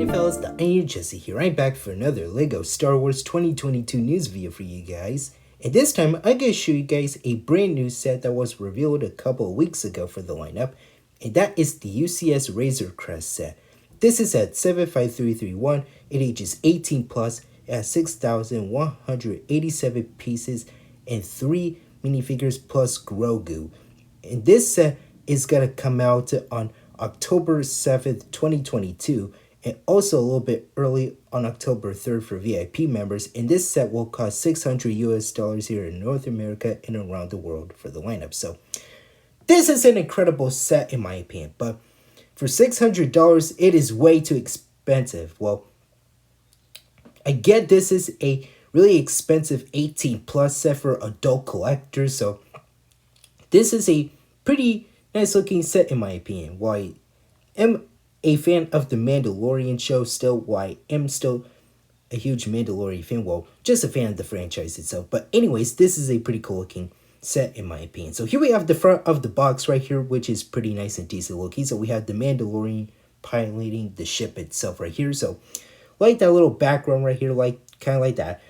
fellas, the Iron Jesse here. I'm back for another LEGO Star Wars 2022 news video for you guys. And this time, I'm going to show you guys a brand new set that was revealed a couple of weeks ago for the lineup. And that is the UCS Razor Crest set. This is at 75331. It ages 18 plus. It has 6,187 pieces and 3 minifigures plus Grogu. And this set is going to come out on October 7th, 2022. And also a little bit early on October 3rd for VIP members. And this set will cost $600 US here in North America and around the world for the lineup. So this is an incredible set in my opinion. But for $600, it is way too expensive. Well, I get this is a really expensive 18 plus set for adult collectors. So this is a pretty nice looking set in my opinion. While I am a fan of the Mandalorian show still, I am still a huge Mandalorian fan. Well, just a fan of the franchise itself. But anyways, this is a pretty cool looking set in my opinion. So here we have the front of the box right here, which is pretty nice and decent looking. So we have the Mandalorian piloting the ship itself right here. So like that little background right here, like kind of like that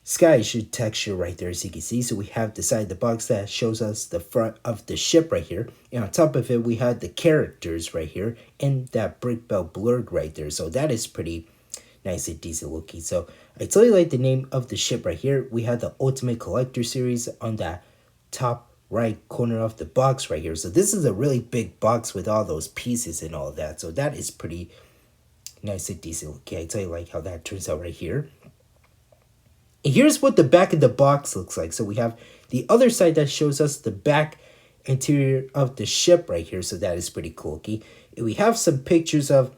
sky texture right there, as you can see. So we have the side of the box that shows us the front of the ship right here, and on top of it we have the characters right here and that brick belt blurred right there. So that is pretty nice and decent looking. So I totally like the name of the ship right here. We have the Ultimate Collector series on that top right corner of the box right here. So this is a really big box with all those pieces and all that. So that is pretty nice and decent looking. I tell you like how that turns out right here. And here's what the back of the box looks like. So we have the other side that shows us the back interior of the ship right here. So that is pretty cool. Okay? And we have some pictures of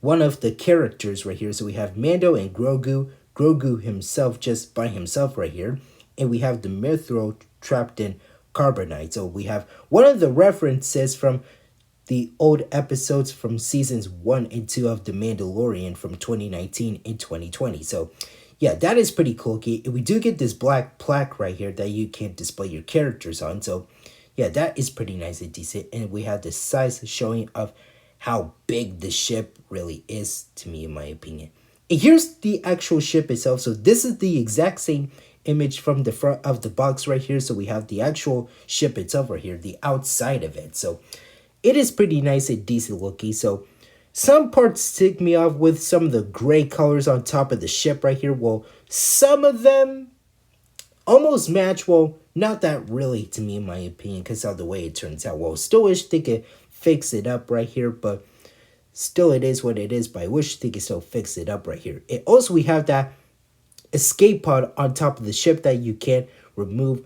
one of the characters right here. So we have Mando and Grogu. Grogu himself just by himself right here. And we have the Mithril trapped in carbonite. So we have one of the references from the old episodes from seasons 1 and 2 of The Mandalorian from 2019 and 2020. So yeah, that is pretty cool. Okay? We do get this black plaque right here that you can display your characters on. So yeah, that is pretty nice and decent. And we have the size showing of how big the ship really is to me, in my opinion. And here's the actual ship itself. So this is the exact same image from the front of the box right here. So we have the actual ship itself right here, the outside of it. So it is pretty nice and decent looking. So some parts tick me off with some of the gray colors on top of the ship right here. Well, some of them almost match. Well, not that really to me, in my opinion, because of the way it turns out. Well, still wish they could fix it up right here, but still it is what it is. But I wish they could still fix it up right here. And also, we have that escape pod on top of the ship that you can't remove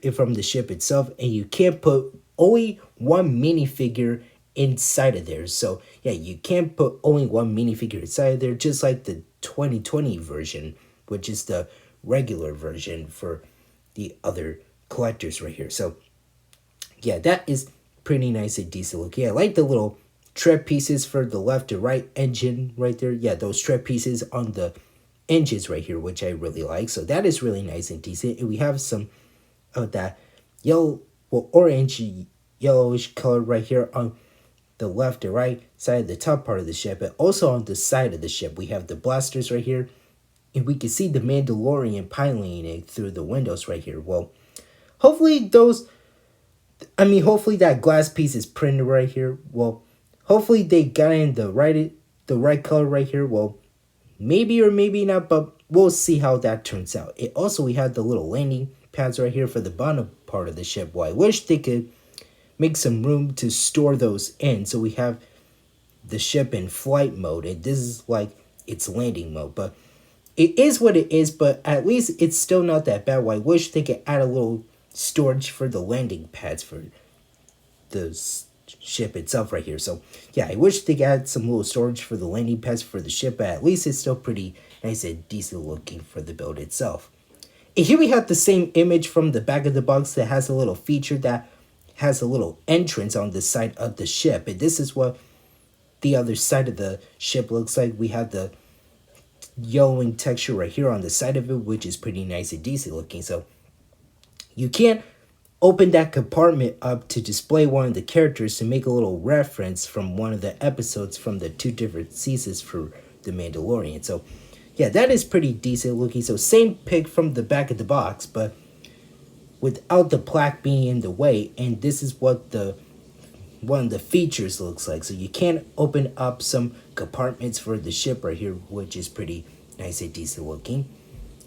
it from the ship itself. And you can't put only one minifigure inside of there. So yeah, you can't put only one minifigure inside of there, just like the 2020 version, which is the regular version for the other collectors right here. So yeah, that is pretty nice and decent looking. I like the little tread pieces for the left to right engine right there. Yeah, those tread pieces on the engines right here, which I really like. So that is really nice and decent. And we have some of that yellow, well, orange yellowish color right here on the left and right side of the top part of the ship. And also on the side of the ship we have the blasters right here, and we can see the Mandalorian piloting it through the windows right here. Well, hopefully that glass piece is printed right here. Well, hopefully they got in the right color right here. Well, maybe or maybe not, but we'll see how that turns out. It also, we have the little landing pads right here for the bottom part of the ship. Well, I wish they could make some room to store those in. So we have the ship in flight mode, and this is like its landing mode. But it is what it is, but at least it's still not that bad. Well, I wish they could add a little storage for the landing pads for the ship itself right here. So yeah, I wish they could add some little storage for the landing pads for the ship, but at least it's still pretty nice and decent looking for the build itself. And here we have the same image from the back of the box that has a little feature that has a little entrance on the side of the ship. And this is what the other side of the ship looks like. We have the yellowing texture right here on the side of it, which is pretty nice and decent looking. So you can't open that compartment up to display one of the characters to make a little reference from one of the episodes from the two different seasons for The Mandalorian. So, yeah, that is pretty decent looking. So, same pic from the back of the box, but without the plaque being in the way. And this is what the one of the features looks like. So you can open up some compartments for the ship right here, which is pretty nice and decent looking.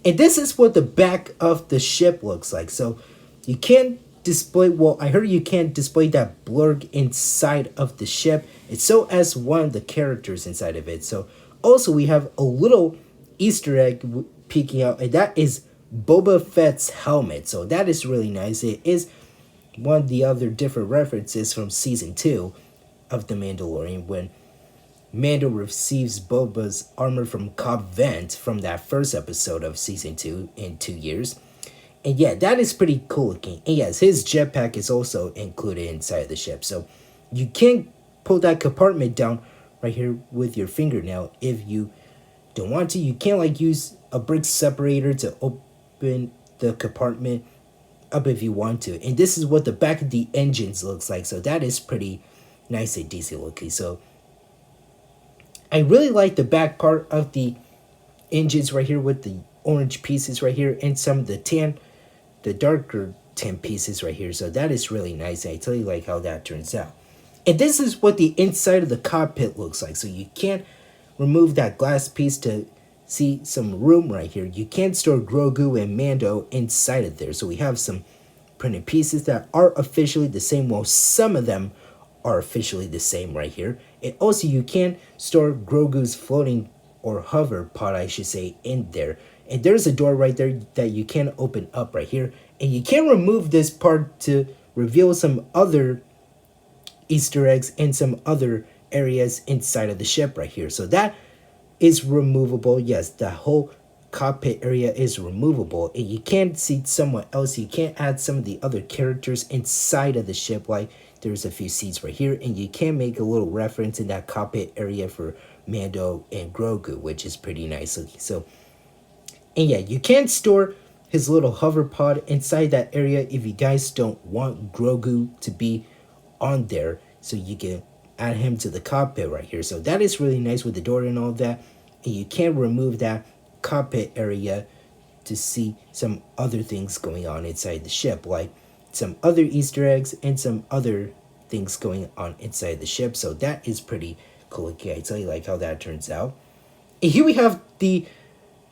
And this is what the back of the ship looks like. So you can display, well, I heard you can't display that blurg inside of the ship. It's so as one of the characters inside of it. So also we have a little Easter egg peeking out, and that is Boba Fett's helmet. So that is really nice. It is one of the other different references from season 2 of The Mandalorian when Mando receives Boba's armor from Cobb Vanth from that first episode of season 2 in 2 years. And yeah, that is pretty cool looking. And yes, his jetpack is also included inside the ship. So you can pull that compartment down right here with your fingernail if you don't want to. You can like use a brick separator to open the compartment up if you want to. And this is what the back of the engines looks like. So that is pretty nice and decent looking. So I really like the back part of the engines right here with the orange pieces right here and some of the darker tan pieces right here. So that is really nice. And I tell you like how that turns out. And this is what the inside of the cockpit looks like. So you can't remove that glass piece to see some room right here. You can store Grogu and Mando inside of there. So we have some printed pieces that are officially the same. Well, some of them are officially the same right here. And also you can store Grogu's floating or hover pod, I should say, in there. And there's a door right there that you can open up right here. And you can remove this part to reveal some other Easter eggs and some other areas inside of the ship right here. So that is removable. Yes, the whole cockpit area is removable, and you can seat someone else. You can't add some of the other characters inside of the ship, like there's a few seats right here, and you can make a little reference in that cockpit area for Mando and Grogu, which is pretty nice looking. So, and yeah, you can store his little hover pod inside that area if you guys don't want Grogu to be on there, so you can add him to the cockpit right here. So that is really nice with the door and all that. And you can remove that cockpit area to see some other things going on inside the ship, like some other Easter eggs and some other things going on inside the ship. So that is pretty cool. Okay, I tell you like how that turns out. And here we have the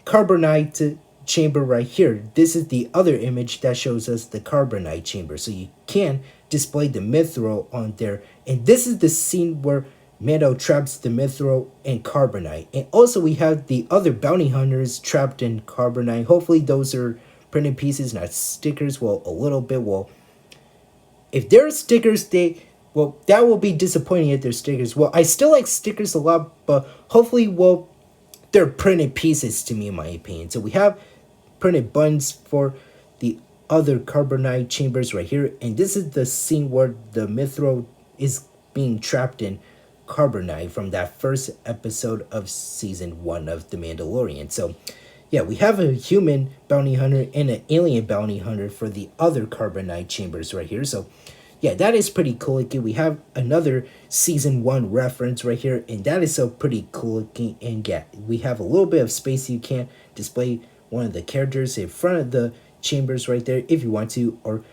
carbonite chamber right here. This is the other image that shows us the carbonite chamber. So you can display the mithril on there. And this is the scene where Mando traps the mithril in carbonite. And also we have the other bounty hunters trapped in carbonite. Hopefully those are printed pieces, not stickers. Well, a little bit. Well, if they're stickers, well, that will be disappointing if they're stickers. Well, I still like stickers a lot, but hopefully, well, they're printed pieces to me, in my opinion. So we have printed buttons for the other carbonite chambers right here. And this is the scene where the mithril is being trapped in carbonite from that first episode of season 1 of The Mandalorian. So yeah, we have a human bounty hunter and an alien bounty hunter for the other carbonite chambers right here. So yeah, that is pretty cool looking. We have another season 1 reference right here, and that is so pretty cool looking. And yeah, we have a little bit of space. You can display one of the characters in front of the chambers right there if you want to, or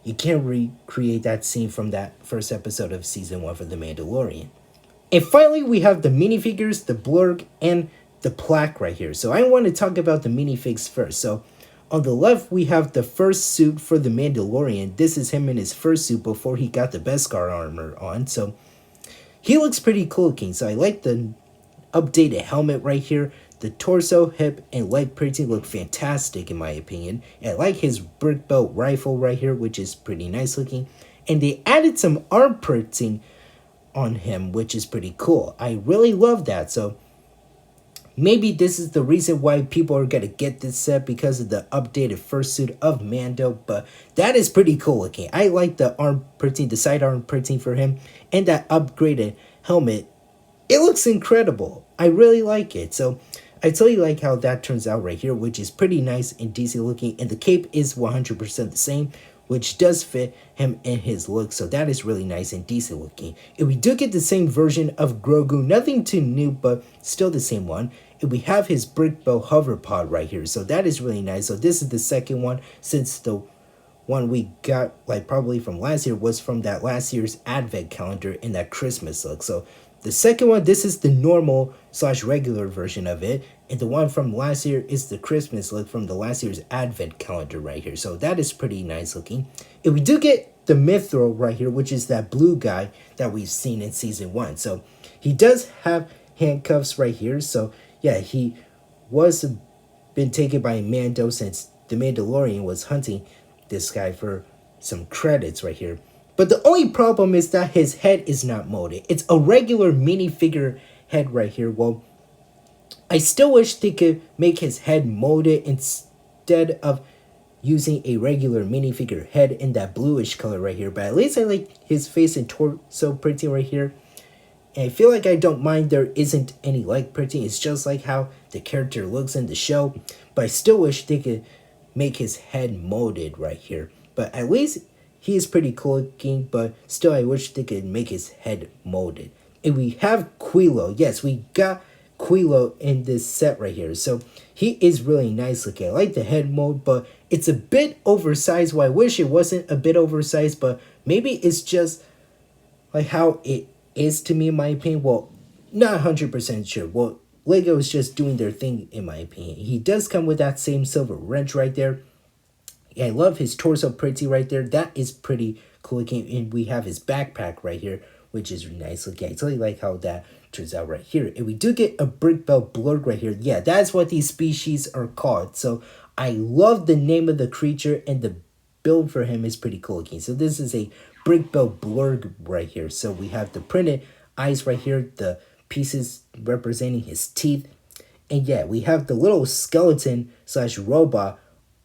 you can recreate that scene from that first episode of season 1 for The Mandalorian. And finally, we have the minifigures, the blurg, and the plaque right here. So I want to talk about the minifigs first. So on the left, we have the first suit for the Mandalorian. This is him in his first suit before he got the Beskar armor on. So he looks pretty cool looking. So I like the updated helmet right here. The torso, hip, and leg printing look fantastic in my opinion. And I like his brick belt rifle right here, which is pretty nice looking. And they added some arm printing on him, which is pretty cool. I really love that. So maybe this is the reason why people are gonna get this set, because of the updated fursuit of Mando, but that is pretty cool looking. I like the arm printing, the sidearm printing for him, and that upgraded helmet. It looks incredible. I really like it. So I tell you like how that turns out right here, which is pretty nice and decent looking. And the cape is 100% the same, which does fit him and his look, so that is really nice and decent looking. And we do get the same version of Grogu, nothing too new, but still the same one. And we have his brick bell hover pod right here, so that is really nice. So this is the second one, since the one we got like probably from last year was from that last year's advent calendar in that Christmas look. So the second one, this is the normal slash regular version of it, and the one from last year is the Christmas look from the last year's advent calendar right here. So that is pretty nice looking. And we do get the Mithril right here, which is that blue guy that we've seen in season 1. So he does have handcuffs right here. So yeah, he was been taken by Mando since the Mandalorian was hunting this guy for some credits right here. But the only problem is that his head is not molded. It's a regular minifigure head right here. Well, I still wish they could make his head molded instead of using a regular minifigure head in that bluish color right here. But at least I like his face and torso printing right here. And I feel like I don't mind there isn't any leg printing. It's just like how the character looks in the show. But I still wish they could make his head molded right here. But at least he is pretty cool looking, but still I wish they could make his head molded. And we have Quilo. Yes, we got Quilo in this set right here. So he is really nice looking. I like the head mold, but it's a bit oversized. Well, I wish it wasn't a bit oversized, but maybe it's just like how it is to me in my opinion. Well, not 100% sure. Well, Lego is just doing their thing in my opinion. He does come with that same silver wrench right there. I love his torso printing right there. That is pretty cool looking. And we have his backpack right here, which is nice looking. I totally like how that turns out right here. And we do get a brick bell blurg right here. Yeah, that's what these species are called. So I love the name of the creature, and the build for him is pretty cool looking. So this is a brick bell blurg right here. So we have the printed eyes right here, the pieces representing his teeth. And yeah, we have the little skeleton slash robot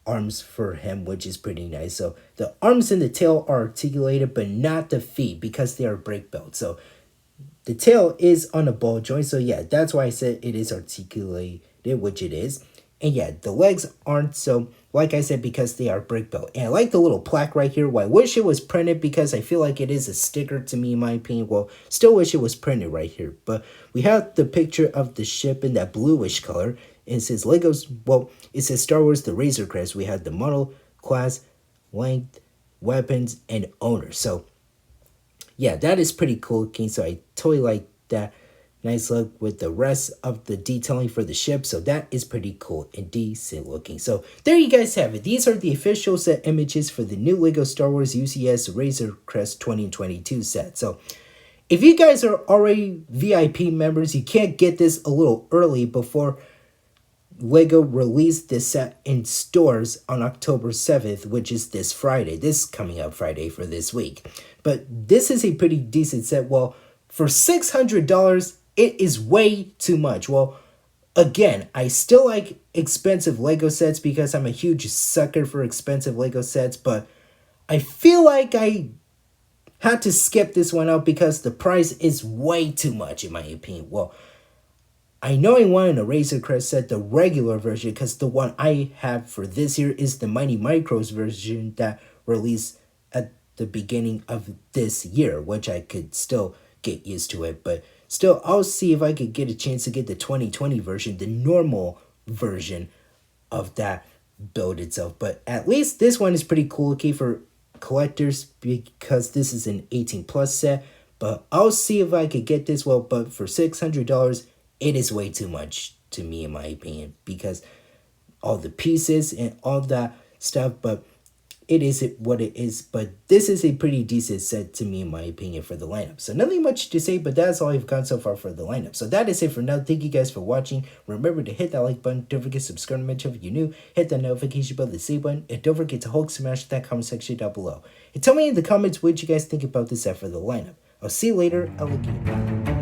arms for him, which is pretty nice. So the arms and the tail are articulated, but not the feet because they are break belt. So the tail is on a ball joint. So yeah, that's why I said it is articulated, which it is. And yeah, the legs aren't, so like I said, because they are brick belt. And I like the little plaque right here. Well, I wish it was printed because I feel like it is a sticker to me in my opinion. Well, still wish it was printed right here. But we have the picture of the ship in that bluish color. And it says Legos, well, it says Star Wars The Razor Crest. We have the model, class, length, weapons, and owner. So yeah, that is pretty cool looking. So I totally like that. Nice look with the rest of the detailing for the ship. So that is pretty cool and decent looking. So there you guys have it. These are the official set images for the new LEGO Star Wars UCS Razor Crest 2022 set. So if you guys are already VIP members, you can't get this a little early before LEGO released this set in stores on October 7th, which is this Friday. This coming up Friday for this week. But this is a pretty decent set. Well, for $600, it is way too much. Well, again, I still like expensive LEGO sets because I'm a huge sucker for expensive LEGO sets, but I feel like I had to skip this one out because the price is way too much in my opinion. Well, I know I wanted a Razor Crest set, the regular version, because the one I have for this year is the Mighty Micros version that released at the beginning of this year, which I could still get used to it, but still, I'll see if I could get a chance to get the 2020 version, the normal version of that build itself. But at least this one is pretty cool looking for collectors because this is an 18 plus set. But I'll see if I could get this. Well, but for $600, it is way too much to me in my opinion because all the pieces and all that stuff. But it is what it is, but this is a pretty decent set to me in my opinion for the lineup. So nothing much to say, but that's all I've got so far for the lineup. So that is it for now. Thank you guys for watching. Remember to hit that like button. Don't forget to subscribe to my channel if you're new. Hit that notification bell, the save button, and don't forget to Hulk smash that comment section down below. And tell me in the comments what you guys think about this set for the lineup. I'll see you later. I'll look you.